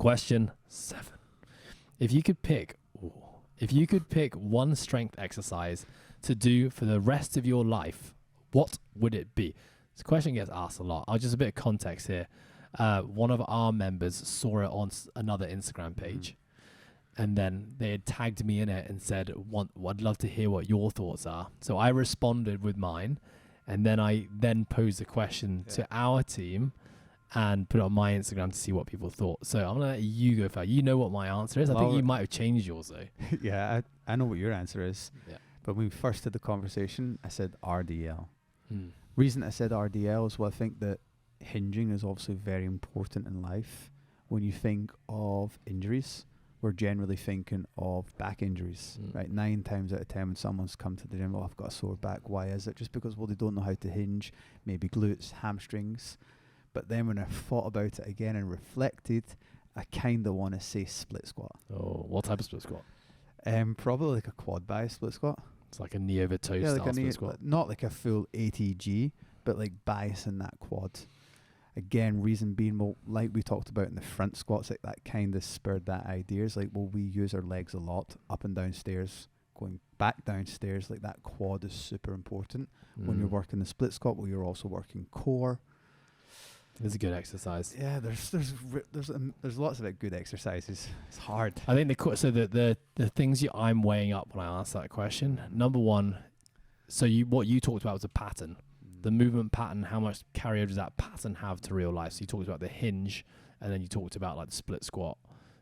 Question 7. If you could pick one strength exercise to do for the rest of your life, what would it be? This question gets asked a lot. I'll just a bit of context here. One of our members saw it on another Instagram page, and then they had tagged me in it and said, I'd love to hear what your thoughts are. So I responded with mine, and then I posed the question to our team and put it on my Instagram to see what people thought. So I'm going to let you go first. You know what my answer is. I think you might have changed yours, though. Yeah, I know what your answer is. Yeah. But when we first did the conversation, I said RDL. Reason I said RDL is, well, I think that hinging is obviously very important in life. When you think of injuries, we're generally thinking of back injuries, right? 9 times out of 10 when someone's come to the gym, I've got a sore back. Why is it? Just because, well, they don't know how to hinge, maybe glutes, hamstrings. But then when I thought about it again and reflected, I kind of want to say split squat. Oh, what type of split squat? Probably like a quad bias split squat. It's like a knee over toe style split squat. Not like a full ATG, but like bias in that quad. Again, reason being, well, like we talked about in the front squats, like that kind of spurred that idea. It's like, well, we use our legs a lot, up and down stairs, going back downstairs. Like that quad is super important when you're working the split squat. Well, you're also working core. It's a good exercise. Yeah, there's lots of good exercises. It's hard. I think the things I'm weighing up when I ask that question. Number one, so what you talked about was a pattern, the movement pattern. How much carryover does that pattern have to real life? So you talked about the hinge, and then you talked about like the split squat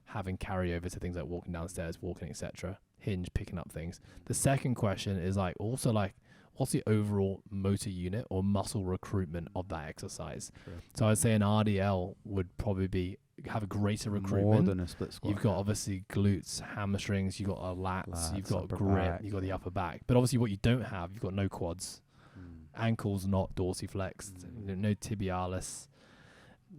having carryover to things like walking downstairs, walking, etc. Hinge, picking up things. The second question is like also like, what's the overall motor unit or muscle recruitment of that exercise? Sure. So I'd say an RDL would probably have a greater recruitment. More than a split squat. You've got obviously glutes, hamstrings, you've got lats, you've got grip, back. you've got the upper back. But obviously what you don't have, you've got no quads, ankles not dorsiflexed, no tibialis.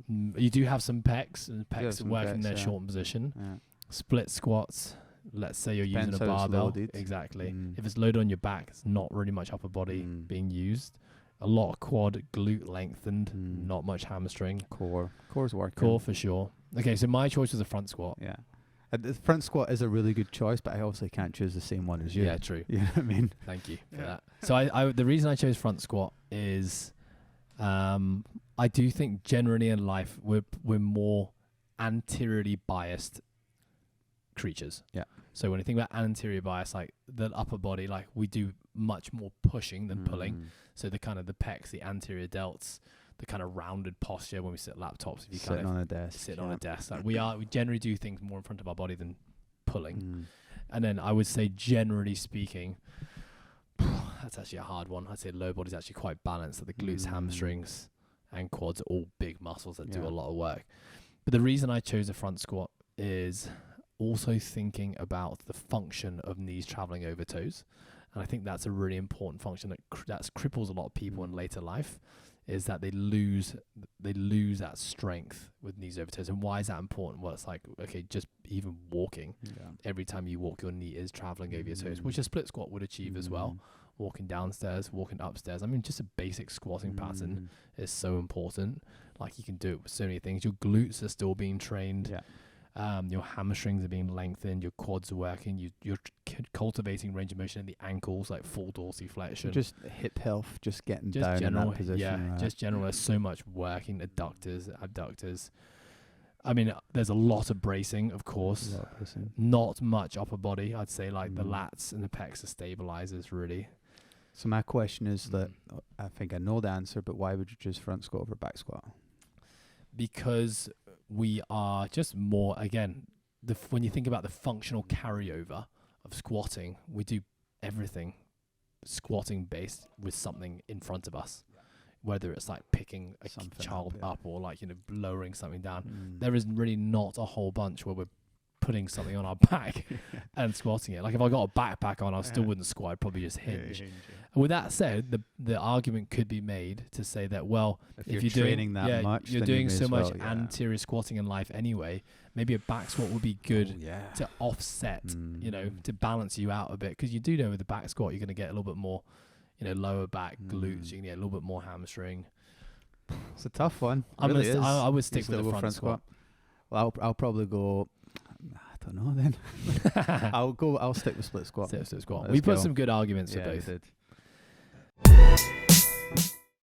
You do have some pecs, and pecs are working in their short position. Yeah. Split squats. Let's say you're using a barbell. Exactly. If it's loaded on your back, it's not really much upper body being used. A lot of quad, glute lengthened, not much hamstring. Core's working. Core for sure. Okay, so my choice was a front squat. Yeah. The front squat is a really good choice, but I obviously can't choose the same one as you. Yeah, true. You know what I mean? Thank you for that. So I the reason I chose front squat is I do think generally in life we're more anteriorly biased creatures. Yeah. So when you think about anterior bias, like the upper body, like we do much more pushing than pulling. So the kind of the pecs, the anterior delts, the kind of rounded posture when we sit at laptops. If you sitting kind of on a desk. sit on a desk, like we generally do things more in front of our body than pulling. And then I would say generally speaking, that's actually a hard one. I'd say lower body's actually quite balanced. So the glutes, hamstrings, and quads are all big muscles that do a lot of work. But the reason I chose a front squat is also thinking about the function of knees traveling over toes. And I think that's a really important function that cripples a lot of people in later life, is that they lose that strength with knees over toes. And why is that important? Well, it's like, okay, just even walking, every time you walk, your knee is traveling over your toes, which a split squat would achieve as well. Walking downstairs, walking upstairs. I mean, just a basic squatting pattern is so important. Like you can do it with so many things. Your glutes are still being trained. Your hamstrings are being lengthened, your quads are working, you're cultivating range of motion in the ankles, like full dorsiflexion. Just hip health, just getting just down general, in that position. Yeah, right? Just general. There's so much working, adductors, abductors. I mean, there's a lot of bracing, of course. Not much upper body. I'd say like the lats and the pecs are stabilizers, really. So my question is that, I think I know the answer, but why would you choose front squat over back squat? Because we are just more, again, when you think about the functional carryover of squatting, we do everything squatting based with something in front of us, whether it's like picking a child up or like, lowering something down. There is really not a whole bunch where we're putting something on our back and squatting it. Like if I got a backpack on, I still wouldn't squat. I'd probably just hinge. And with that said, the argument could be made to say that, well, if you're training doing that much, you're doing so much anterior squatting in life anyway, maybe a back squat would be good to offset, to balance you out a bit. Because you do know with the back squat, you're going to get a little bit more, lower back glutes. You can get a little bit more hamstring. It's a tough one. I would stick with the front squat. Well, I'll probably go. I don't know then. I'll stick with split squat. Split squat. Let's We put go. some good arguments for Yeah, we both. did.